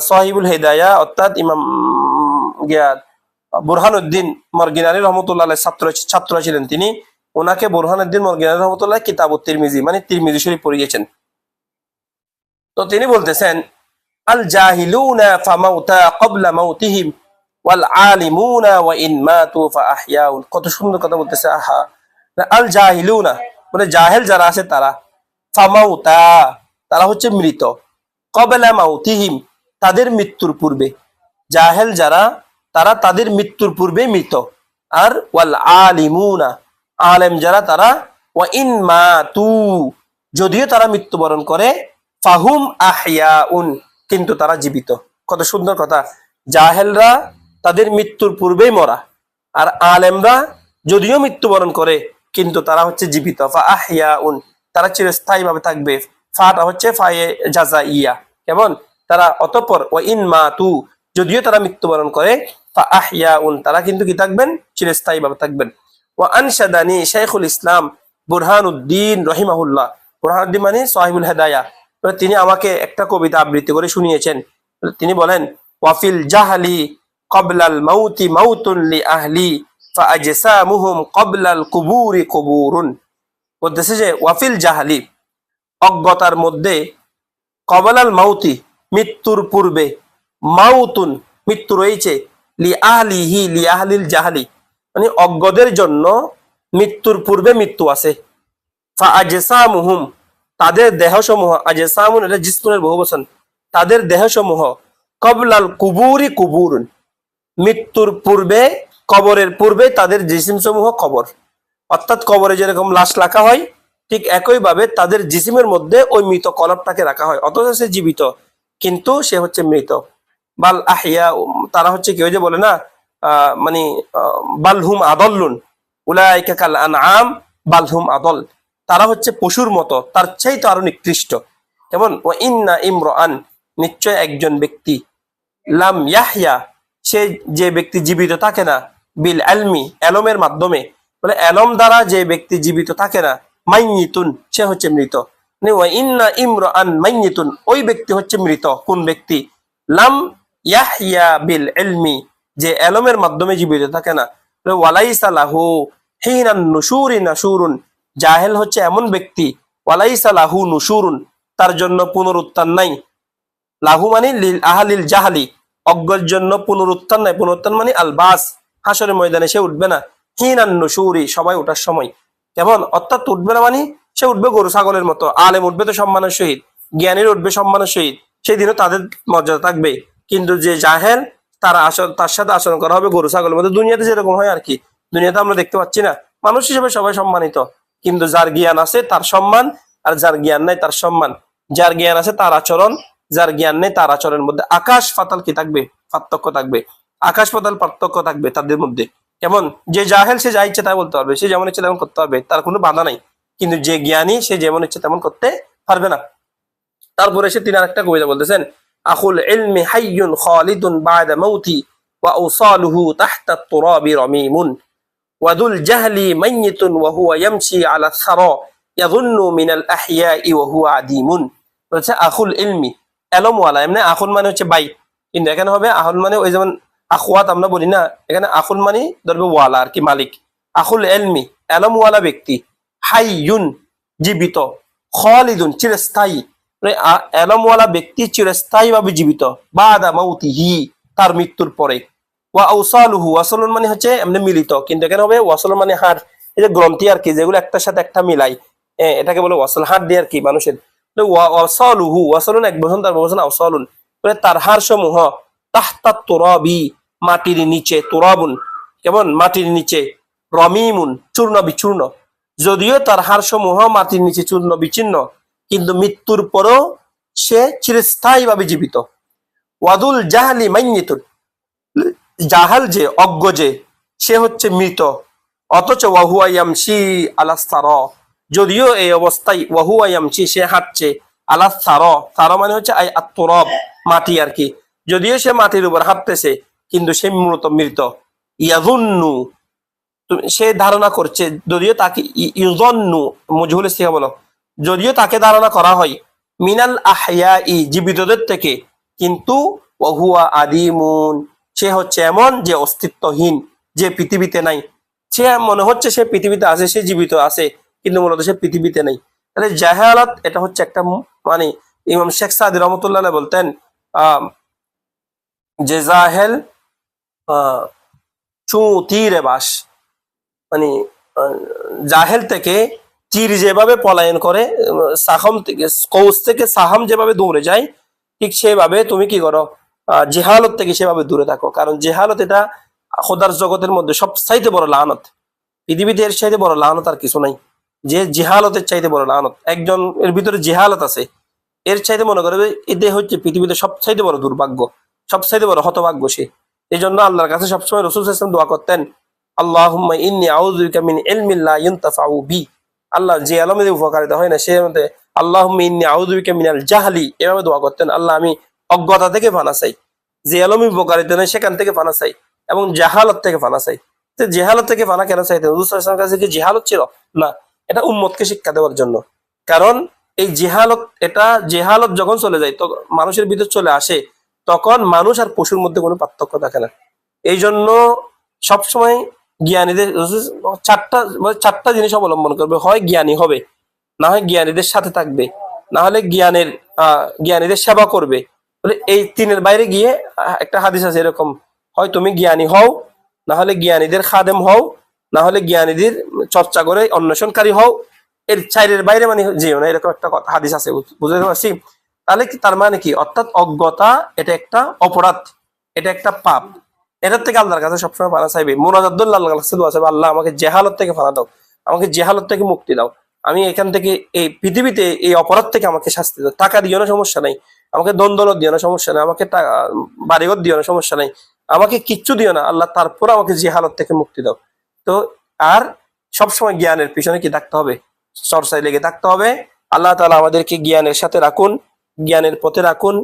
সাহিবুল হেদায়া অর্থাৎ ইমাম বুরহানুদ্দিন মরগিনানি রহমতুল্লাহ ছাত্র ছিলেন তিনি। ওনাকে বুরহানুদ্দিন মরগিনানি রহমতুল্লাহ কিতাবুত তিরমিজি মানে তিরমিজি শরীফ পড়িয়েছেন। তো তিনি বলতেছেন আল জাহিলুনা ফামাউতা ক্বাবলা মাউতিহিম ওয়াল আলিমুনা ওয়া ইন মাতু ফাআহয়াউন। কত সুন্দর কথা বলতেছে। আহা, আল জাহিলুনা মানে জাহেল যারা আছে তারা, ফামাউতা তারা হচ্ছে মৃত, ক্বাবলা মাউতিহিম তাদের মৃত্যুর পূর্বে, জাহেল যারা তারা তাদের মৃত্যুর পূর্বে মৃত। আর ওয়াল আলিমুনা আলেম যারা তারা, ওয়া ইন মাতু যদিও তারা মৃত্যুবরণ করে, ফাহুম আহয়াউন কিন্তু তারা জীবিত। কত সুন্দর কথা। জাহেলরা তাদের মৃত্যুর পূর্বেই মরা, আর আলেমরা যদিও মৃত্যুবরণ করে কিন্তু তারা হচ্ছে জীবিত। ফা আহয়াউন তারা চিরস্থায়ী ভাবে থাকবে। ফাটা হচ্ছে ফায়ে জাযাইয়া, কেমন তারা অতঃপর ওয়া ইন মাতু যদিও তারা মৃত্যুবরণ করে, ফা আহয়াউন তারা কিন্তু কি থাকবেন, চিরস্থায়ী ভাবে থাকবেন। ওয়া আনশাদানি শাইখুল ইসলাম বুরহানুদ্দিন রহিমাহুল্লাহ, বুরহানুদ্দিন মানে সাহিবুল হেদায়া, তিনি আমাকে একটা কবিতা আবৃত্তি করে শুনিয়েছেন। তিনি বলেন ওয়াফিল জাহলি ক্বাবলাল মাউতি মাউতুন লি আহলি ফাআজসামুহুম ক্বাবলাল কুবুরি কুবুরুন। বলতেছে যে ওয়াফিল জাহলি অজ্ঞতার মধ্যে, ক্বাবলাল মাউতি মৃত্যুর পূর্বে, মাউতুন মৃত্যু রয়েছে, লি আহলিহি লি আহলিল জাহলি মানে অজ্ঞদের জন্য মৃত্যুর পূর্বে মৃত্যু আছে। ফাআজসামুহুম তাদের দেহসমূহ, আজসামুন এটা জিসমুনের বহুবচন, তাদের দেহসমূহ, ক্বাবলাল কুবুরি কুবুরুন মৃত্যুর পূর্বে, কবরের পূর্বে তাদের জিসিম সমূহ কবর, অর্থাৎ কবরে যেরকম লাশ রাখা হয় ঠিক একইভাবে তাদের জিসিমের মধ্যে ওই মৃত কলবটাকে রাখা হয়, অথচ সে জীবিত কিন্তু সে হচ্ছে মৃত। বাল আহিয়া তারা হচ্ছে কেউ যে বলে না মানে বালহুম আদল্লুন উলাইকা কাল আনআম বালহুম আদল, তারা হচ্ছে পশুর মতো, তার চাইতে আরো নিকৃষ্ট। কেমন ও ইন্না ইমরান নিশ্চয় একজন ব্যক্তি, লাম ইয়াহইয়া সে যে ব্যক্তি জীবিত থাকে না, বিল আলমি এলমের মাধ্যমে, বলে এলম দ্বারা যে ব্যক্তি জীবিত থাকে না, মাইয়িতুন সে হচ্ছে মৃত। ওয়া ইন্না ইমরান মাইয়িতুন ওই ব্যক্তি হচ্ছে মৃত। কোন ব্যক্তি? লাম ইয়াহইয়া বিল ইলমি যে এলমের মাধ্যমে জীবিত থাকে না। ওয়ালাইসা লাহু হিনান নুশুরি নাশুরুন জাহেল হচ্ছে এমন ব্যক্তি, ওয়ালাইসা লাহু নুশুরুন তার জন্য পুনরুত্থান নাই, লাহু মানে লিল আহলিল জাহলি অজ্ঞের জন্য পুনরুত্থান নাই, পুনরুত্থান মানে আলবাস হাসরের ময়দানে সে উঠবে না, হিনান নুশুরি সবাই ওঠার সময়, কেমন অর্থাৎ উঠবে না মানে সে উঠবে গরু ছাগলের মতো, আলেম উঠবে তো সম্মানের সহিত, জ্ঞানীর উঠবে সম্মানের সহিত, সেই দিনও তাদের মর্যাদা থাকবে। কিন্তু যে জাহেল তার সাথে আচরণ করা হবে গরু ছাগলের মতো, দুনিয়াতে যেরকম হয় আর কি। দুনিয়াতে আমরা দেখতে পাচ্ছি না, মানুষ হিসেবে সবাই সম্মানিত, কিন্তু যার জ্ঞান আছে তার সম্মান, আর যার জ্ঞান নাই তার সম্মান। যার জ্ঞান আছে তার আচরণ, যার জ্ঞান নেই তার আচরণের মধ্যে আকাশ পাতাল কি থাকবে, পার্থক্য থাকবে, আকাশ পাতাল পার্থক্য থাকবে তাদের মধ্যে। কেমন যে জাহেল সে যা ইচ্ছে তাই বলতে পারবে, সে যেমন ইচ্ছে তেমন করতে পারবে, তার কোনো বাধা নাই। কিন্তু যে জ্ঞানী সে যেমন ইচ্ছে তেমন করতে পারবে না। তারপরে সে তিনি আরেকটা কবিতা বলতেছেন আখুল ইলমি হাইয়ুন খালিদুন বা'দা মাউতি ওয়া আওসালুহু তাহতা তুরাবি রামিমুন ওয়াদুল জাহলি মাইয়িতুন ওয়া হুয়া ইয়ামশি আলা সারা ইয়াযুন্নু মিনাল আহইয়াই ওয়া হুয়া আদিমুন। বলছে আখুল ইলমি এলম ওয়ালা, এমনি আখুল মানে হচ্ছে ভাই, কিন্তু এখানে হবে আহুল মানে ওই যেমন আখওয়াত আমরা বলি না, এখানে আখুল মানে ধরবে ওয়ালা আর কি, মালিক। আখুল ইলমি এলম ওয়ালা ব্যক্তি, হাইয়ুন জীবিত, খালিদুন চিরস্থায়ী, এলমওয়ালা ব্যক্তি চিরস্থায়ী ভাবে জীবিত, বাদা মাউতিহি তার মৃত্যুর পরে, ওয়া আওসালুহু ওয়াসালুন মানে হচ্ছে এমনি মিলিত, কিন্তু এখানে হবে ওয়াসালুন মানে হাড়, এই যে গ্রন্থি আর কি যেগুলো একটার সাথে একটা মিলাই, এটাকে বলে ওয়াসাল, হাড় দিয়ে আর কি মানুষের। ওয়াসালুহু ওয়াসালুন এক বচন, তার বচন আওসালুন, তার হাড় সমূহ তাহতা তুরাবি মাটির নিচে, তুরাবুন কেমন মাটির নিচে, রমিমুন চূর্ণ বিচূর্ণ, যদিও তার হাড় সমূহ মাটির নিচে চূর্ণ বিচ্ছিন্ন কিন্তু মৃত্যুর পরও সে চিরস্থায়ী ভাবে জীবিত। ওয়াদুল জাহলি মাইয়িতুন জাহাল যে অজ্ঞ যে সে হচ্ছে মৃত, অথচ ওয়াহুয়া ইয়ামশি আলা সারা যদিও এই অবস্থায়, ওয়াহুয়া ইয়ামশি সে হাঁটছে, আলা সারা সারা মানে হচ্ছে আই আত-তুরাব মাটি আর কি, যদিও সে মাটির উপর হাঁটতেছে কিন্তু সে মৃত। ইয়াযুন্নু সে ধারণা করছে, যদিও তাকে ইউজন্নু মজহুল ইস্তিগা বলো, যদিও তাকে ধারণা করা হয় মিনাল আহইয়াই জীবিতদের থেকে, কিন্তু ওহুয়া আদিমুন সে হচ্ছে এমন যে অস্তিত্বহীন, যে পৃথিবীতে নাই। সে মনে হচ্ছে সে পৃথিবীতে আছে, সে জীবিত আছে, কিন্তু মূলত সে পৃথিবীতে নাই। তাহলে জাহালাত এটা হচ্ছে একটা মানে ইমাম শেখ সাদি রহমতুল্লাহ বলতেন যে জাহেল চু তীরে বাস, মানে জাহেল থেকে তীর যেভাবে পলায়ন করে, সাহম থেকে কৌস থেকে সাহাম যেভাবে দৌড়ে যায়, ঠিক সেভাবে তুমি কি করো, জেহালত থেকে সেভাবে দূরে থাকো। কারণ জেহালত এটা খোদার জগতের মধ্যে সবচাইতে বড় লানত। পৃথিবীতে এর চাইতে বড় লানত আর কিছু নাই। যে জেহালতের চাইতে বড় লানত, একজন এর ভিতরে জেহালত আছে, এর চাইতে মনে করবে এতে হচ্ছে পৃথিবীতে সবচাইতে বড় দুর্ভাগ্য, সবচাইতে বড় হতভাগ্য সে। এই জন্য আল্লাহর কাছে সবসময় রাসূল সাল্লাল্লাহু আলাইহি ওয়াসাল্লাম দোয়া করতেন, আল্লাহুম্মা ইন্নী আউযু বিকা মিন ইলমিন লা ইউনতাফাউ বি। আল্লাহ যে আলমে উপকারিতা হয় না, সে মধ্যে আল্লাহুম্মা ইন্নী আউযু বিকা মিনাল জাহলি, এভাবে দোয়া করতেন, আল্লাহ আমি অজ্ঞতা থেকে পানা চাই, যে আলমে উপকারিতা নেই সেখান থেকে পানা চাই, এবং জাহালত থেকে পানা চাই। জেহালত থেকে পানা কেন চাইতেন? রাসূল সাল্লাল্লাহু আলাইহি ওয়াসাল্লামের কাছে কি জেহালত ছিল? না, এটা উম্মতকে শিক্ষা দেওয়ার জন্য। কারণ এই জেহালত, এটা জেহালত যখন চলে যায়, তো মানুষের ভিতর চলে আসে, তখন মানুষ আর পশুর মধ্যে কোনো পার্থক্য থাকে না। এই জন্য সবসময় জ্ঞানীদের চারটা জিনিস অবলম্বন করবে, হয় জ্ঞানী হবে, না হয় জ্ঞানীদের সাথে থাকবে, না হলে জ্ঞানীদের সেবা করবে। এই তিনের বাইরে গিয়ে একটা হাদিস আছে এরকম, হয় তুমি জ্ঞানী হও, না হলে জ্ঞানীদের খাদেম হও, না হলে জ্ঞানীদের চর্চা করে অন্বেষণকারী হও, এর চাইরের বাইরে মানে যেও না, এরকম একটা হাদিস আছে, বুঝতে পারছি? তাহলে কি তার মানে কি? অর্থাৎ অজ্ঞতা এটা একটা অপরাধ, এটা একটা পাপ। এটার থেকে আল্লাহর কাছে সবসময় পানা চাইবে, মোনাজাতুল্লাহ আল্লাহর কাছে দোয়া চাইবে, আল্লাহ আমাকে জেহালত থেকে পানা দাও, আমাকে জেহালত থেকে মুক্তি দাও, আমি এখান থেকে এই পৃথিবীতে এই অপরাধ থেকে আমাকে শাস্তি দাও। টাকা দিও না, সমস্যা নাই, আমাকে দ্বন্দ্বলত দিও না, সমস্যা নাই, আমাকে বাড়িঘর দিও না, সমস্যা নাই, আমাকে কিচ্ছু দিও না আল্লাহ, তারপর আমাকে জেহালত থেকে মুক্তি দাও। তো আর সবসময় জ্ঞানের পিছনে কি থাকতে হবে? চর্চায় লেগে থাকতে হবে। আল্লাহ তাআলা আমাদেরকে জ্ঞানের সাথে রাখুন, জ্ঞানের পথে রাখুন,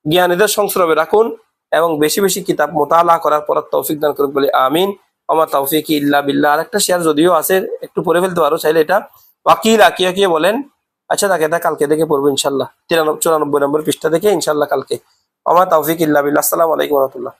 জ্ঞানীদের সংস্রবে রাখুন, এবং বেশি বেশি কিতাব মোতালা করার পর তৌফিক দান করুন বলে আমিন। আমার তৌফিক ইল্লা বিল্লাহ। আরেকটা শেয়ার যদিও আছে, একটু পড়ে ফেলতে পারো চাইলে, এটা ওয়াকিল আকিয়া কি বলেন? আচ্ছা, তাকে এটা কালকে দেখে পড়বো ইনশাল্লাহ, 94 নম্বর পৃষ্ঠা থেকে ইনশাল্লাহ কালকে। আমার তৌফিক ইল্লা বিল্লাহ। আসসালামু আলাইকুম ওয়া রাহমাতুল্লাহ।